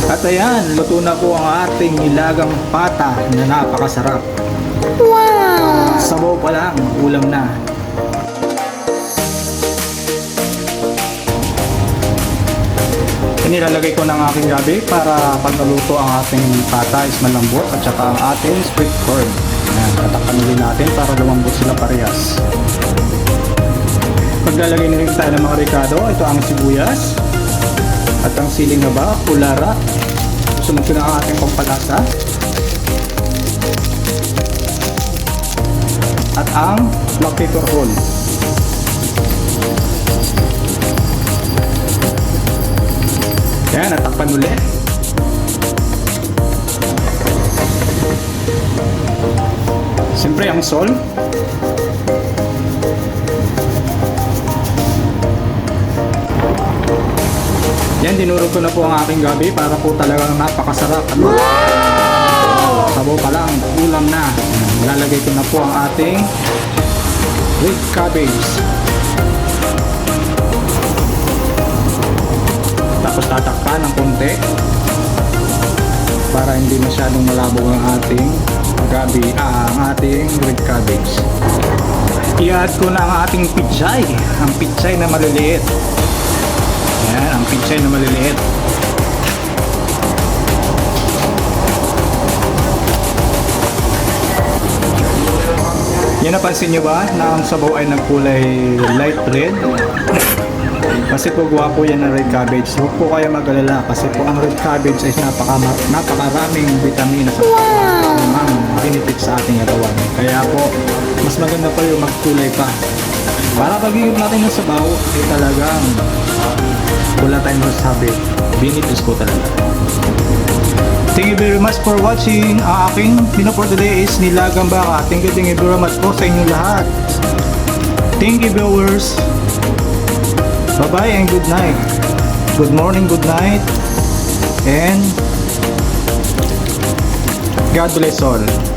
At ayan, luto na po ang ating nilagang pata na napakasarap. Wow! Sabaw pa lang, ulam na. Inilalagay ko ng aking gabi para pag naluto ang ating pata is malambot at saka ang ating sweet corn. Ayan, tatakpan ulit natin para lumambot sila parehas. Paglalagay na rin tayo ng mga ricado, ito ang sibuyas at ang siling haba, kulara. Sunod ko na ang ating pampalasa at ang black pepper whole. Ayan, natakpan ulit. Siyempre ang salt. Yan, dinurog ko na po ang aking gabi para po talagang napakasarap. Wow! Sabaw pa lang, ulam na. Lalagay ko na po ang ating red cabbage. Tapos tatakpan ng konti para hindi masyadong malabog ang ating gabi, ang ating red cabbage. I-add ko na ang ating pichay, ang pichay na maliliit. Ayan, ang pichay na maliliit. Yan, napansin nyo ba na ang sabaw ay nagkulay light red? Kasi po gwapo yan ng red cabbage. Huwag po kayo mag-alala kasi po ang red cabbage ay napakaraming vitamina sa ang benefit sa ating katawan. Kaya po, mas maganda pa yung magkulay pa. Para pag-iip natin ng sabaw, ay talagang wala tayong masasabi. Benefits po talaga. Thank you very much for watching. Ang aking menu for today is nilagang baka. Thank you very much po sa inyong lahat. Thank you viewers. Bye-bye and good night. Good morning, good night. And God bless all.